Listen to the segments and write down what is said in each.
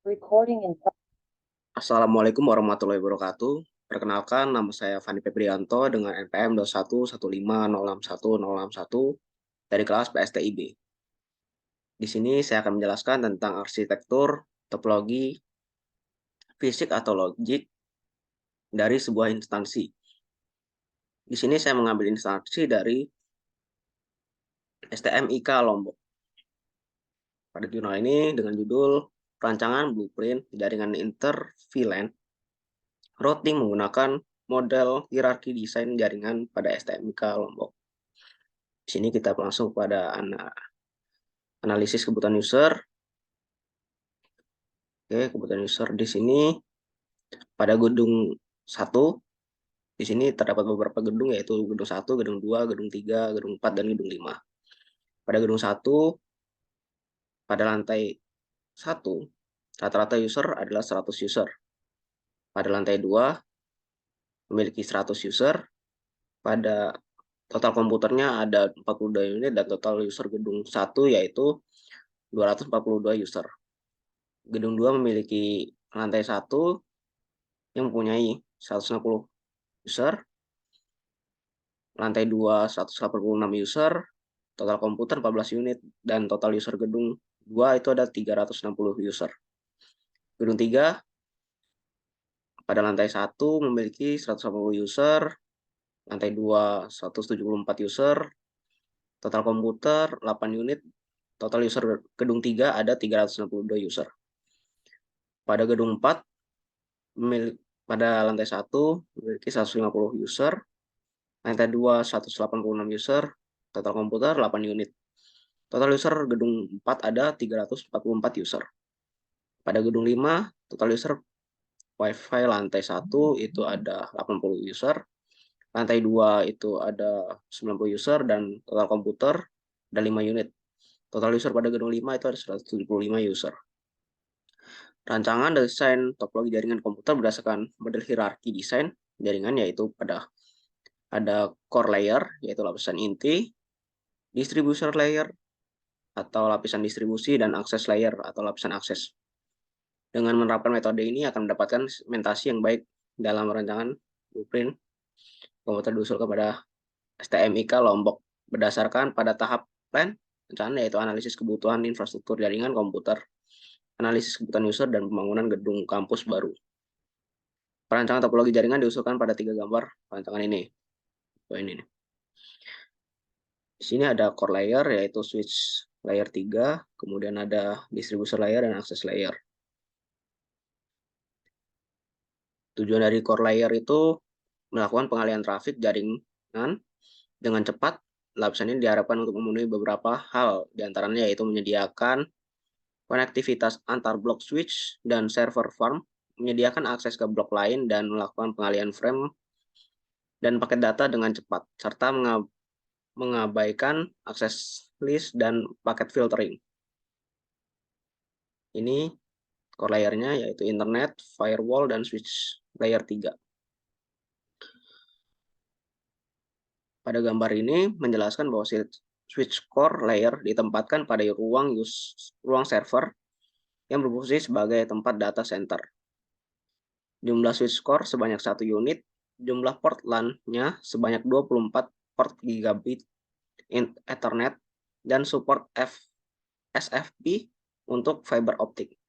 Recording in Assalamualaikum warahmatullahi wabarakatuh. Perkenalkan, nama saya Fani Febrianto dengan NPM 2115061 dari kelas PSTIB. Di sini saya akan menjelaskan tentang arsitektur, topologi, fisik atau logik dari sebuah instansi. Di sini saya mengambil instansi dari STMIK Lombok. Pada jurnal ini dengan judul Rancangan Blueprint Jaringan Inter-VLAN Routing menggunakan model hierarki desain jaringan pada STMIK Lombok. Di sini kita langsung pada analisis kebutuhan user. Oke, kebutuhan user di sini pada gedung 1, di sini terdapat beberapa gedung yaitu gedung 1, gedung 2, gedung 3, gedung 4, dan gedung 5. Pada gedung 1, pada lantai 1, rata-rata user adalah 100 user. Pada lantai 2, memiliki 100 user. Pada total komputernya ada 42 unit dan total user gedung 1 yaitu 242 user. Gedung 2 memiliki lantai 1 yang mempunyai 160 user, lantai 2 186 user, total komputer 14 unit, dan total user gedung 2 itu ada 360 user. Gedung 3 pada lantai 1 memiliki 180 user, lantai 2 174 user, total komputer 8 unit, total user gedung 3 ada 362 user. Pada gedung 4 pada lantai 1 memiliki 150 user, lantai 2 186 user, total komputer 8 unit. Total user gedung 4 ada 344 user. Pada gedung 5, total user Wi-Fi lantai 1 itu ada 80 user, lantai 2 itu ada 90 user, dan total komputer ada 5 unit. Total user pada gedung 5 itu ada 175 user. Rancangan desain topologi jaringan komputer berdasarkan model hierarki desain jaringan yaitu ada core layer yaitu lapisan inti, distribution layer atau lapisan distribusi, dan akses layer atau lapisan akses. Dengan menerapkan metode ini akan mendapatkan segmentasi yang baik dalam rancangan blueprint komputer diusul kepada STMIK Lombok berdasarkan pada tahap plan rencana yaitu analisis kebutuhan infrastruktur jaringan komputer, analisis kebutuhan user, dan pembangunan gedung kampus baru. Perancangan topologi jaringan diusulkan pada 3 gambar perancangan ini. Ini nih. Di sini ada core layer yaitu switch layer 3, kemudian ada distribution layer dan access layer. Tujuan dari core layer itu melakukan pengalihan trafik jaringan dengan cepat. Lapisan ini diharapkan untuk memenuhi beberapa hal, diantaranya yaitu menyediakan konektivitas antar blok switch dan server farm, menyediakan akses ke blok lain, dan melakukan pengalihan frame dan paket data dengan cepat, serta mengabaikan akses list dan paket filtering. Ini core layernya yaitu internet, firewall, dan switch layer 3. Pada gambar ini menjelaskan bahwa switch core layer ditempatkan pada ruang server yang berfungsi sebagai tempat data center. Jumlah switch core sebanyak 1 unit, jumlah port LAN-nya sebanyak 24 port gigabit Ethernet, dan support SFP untuk fiber optik.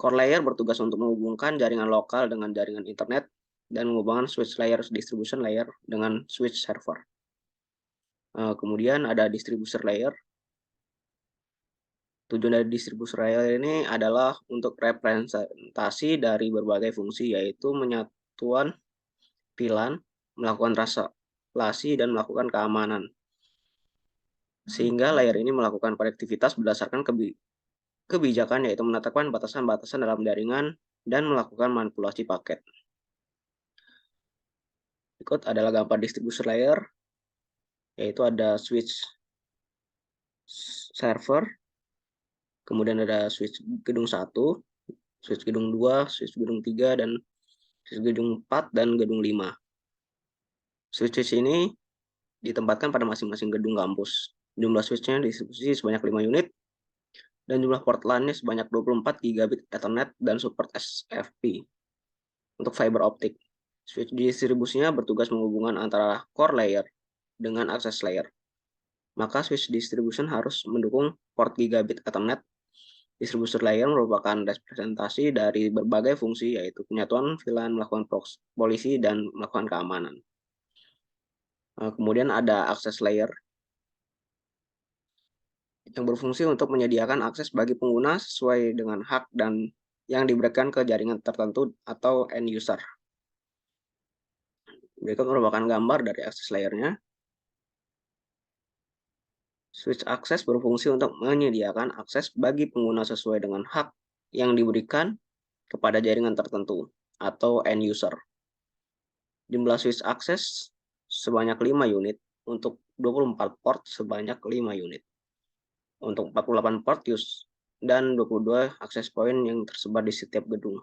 Core layer bertugas untuk menghubungkan jaringan lokal dengan jaringan internet dan menghubungkan switch layer distribution layer dengan switch server. Kemudian ada distribution layer. Tujuan dari distribution layer ini adalah untuk representasi dari berbagai fungsi, yaitu penyatuan VLAN, melakukan translasi, dan melakukan keamanan. Sehingga layer ini melakukan konektivitas berdasarkan kebijakan, yaitu menetapkan batasan-batasan dalam jaringan dan melakukan manipulasi paket. Berikut adalah gambar distribution layer, yaitu ada switch server, kemudian ada switch gedung 1, switch gedung 2, switch gedung 3, dan switch gedung 4, dan gedung 5. Switch ini ditempatkan pada masing-masing gedung kampus. Jumlah switch-nya distribusi sebanyak 5 unit, dan jumlah port LAN-nya sebanyak 24 gigabit Ethernet dan support SFP untuk fiber optik. Switch distribusinya bertugas menghubungkan antara core layer dengan access layer. Maka switch distribution harus mendukung port gigabit Ethernet. Distributor layer merupakan representasi dari berbagai fungsi, yaitu penyatuan VLAN, melakukan polisi, dan melakukan keamanan. Kemudian ada access layer yang berfungsi untuk menyediakan akses bagi pengguna sesuai dengan hak dan yang diberikan ke jaringan tertentu atau end user. Berikut merupakan gambar dari access layer-nya. Switch access berfungsi untuk menyediakan akses bagi pengguna sesuai dengan hak yang diberikan kepada jaringan tertentu atau end user. Jumlah switch access sebanyak 5 unit, untuk 24 port sebanyak 5 unit, untuk 48 port use, dan 22 access point yang tersebar di setiap gedung.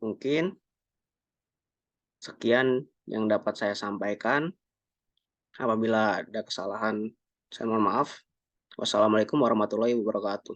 Mungkin sekian yang dapat saya sampaikan. Apabila ada kesalahan, saya mohon maaf. Wassalamualaikum warahmatullahi wabarakatuh.